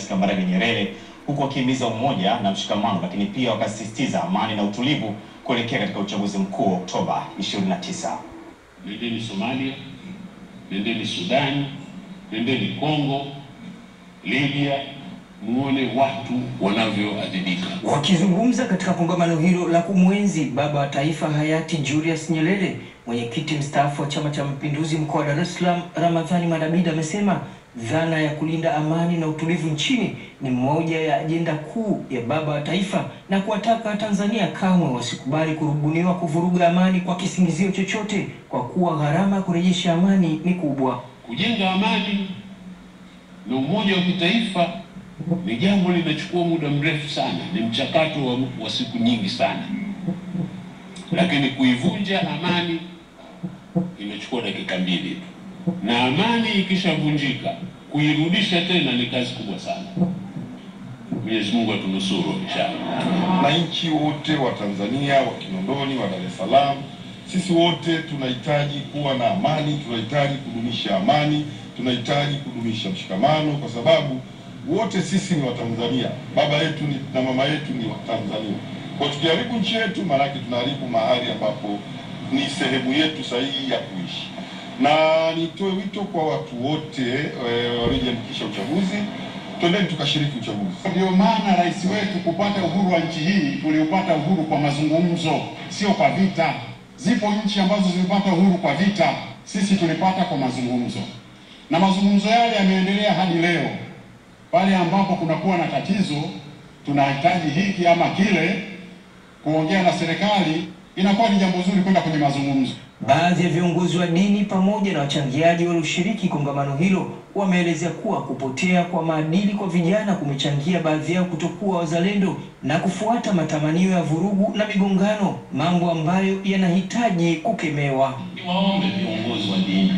Kambarage Nyerere, huku wakihimiza umoja na mshikamano, lakini pia wakasisitiza amani na utulivu kuelekea katika uchaguzi mkuu wa Oktoba 29. Nendeni Somalia, nendeni Sudan, nendeni Kongo, Libya, muone watu wanavyoadhibika. Wakizungumza katika kongamano hilo la kumwenzi baba wa taifa hayati Julius Nyerere, mwenyekiti mstaafu wa Chama cha Mapinduzi mkoa wa Dar es Salaam Ramadhani Madabida amesema dhana ya kulinda amani na utulivu nchini ni moja ya ajenda kuu ya baba wa taifa, na kuwataka Tanzania kamwe wasikubali kurubuniwa kuvuruga amani kwa kisingizio chochote, kwa kuwa gharama kurejesha amani ni kubwa. Kujenga amani na umoja wa kitaifa ni jambo linachukua muda mrefu sana, ni mchakato wa siku nyingi sana. Lakini kuivunja amani imechukua dakika 2 tu. Na amani ikishavunjika, kuirudisha tena ni kazi kubwa sana. Mwenyezi Mungu atunusuru inshallah. Wananchi wote wa Tanzania, wa Kinondoni, wa Dar es Salaam, sisi wote tunahitaji kuwa na amani, tunahitaji kudumisha amani, tunahitaji kudumisha mshikamano, kwa sababu wote sisi ni Watanzania. Baba yetu na mama yetu ni Watanzania. Kwa tukiharibu nchi yetu, maana yake tunaharibu mahali ambapo ni sehemu yetu sahihi ya kuishi. Na nitoe wito kwa watu wote waliojiandikisha uchaguzi, twendeni tukashiriki uchaguzi. Ndio maana rais wetu kupata uhuru wa nchi hii, tuliupata uhuru kwa mazungumzo, sio kwa vita. Zipo nchi ambazo zilipata uhuru kwa vita, sisi tulipata kwa mazungumzo. Na mazungumzo yale yameendelea hadi leo. Pale ambapo kunakuwa na tatizo, tunahitaji hiki ama kile, kuongea na serikali, inakuwa ni jambo zuri kwenda kwenye mazungumzo. Baadhi ya viongozi wa dini pamoja na wachangiaji walioshiriki kongamano hilo wameelezea kuwa kupotea kwa maadili kwa vijana kumechangia baadhi yao kutokuwa wazalendo na kufuata matamanio ya vurugu na migongano, mambo ambayo yanahitaji kukemewa. Niwaombe viongozi wa dini,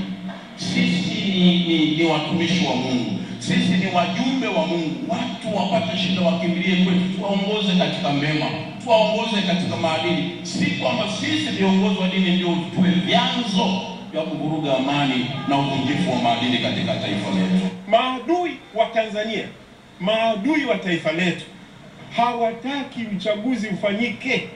sisi ni watumishi wa Mungu, sisi ni wajumbe wa Mungu. Watu wapate shida wakimbilie kwetu, tuwaongoze katika mema, tuwaongoze katika maadili. Si kwamba sisi viongozi wa dini ndio tuwe vyanzo vya kuvuruga amani na uvunjifu wa maadili katika taifa letu. Maadui wa Tanzania, maadui wa taifa letu hawataki uchaguzi ufanyike,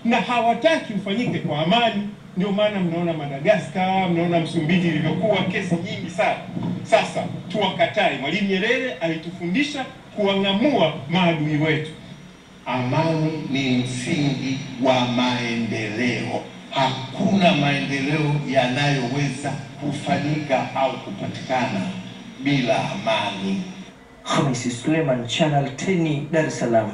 na hawataki ufanyike kwa amani. Ndio maana mnaona Madagascar, mnaona Msumbiji ilivyokuwa kesi nyingi sana. Sasa tuwakatae. Mwalimu Nyerere alitufundisha kuang'amua maadui wetu. Amani ni msingi wa maendeleo. Hakuna maendeleo yanayoweza kufanyika au kupatikana bila amani. Hamisi Suleiman, Channel 10, Dar es Salaam.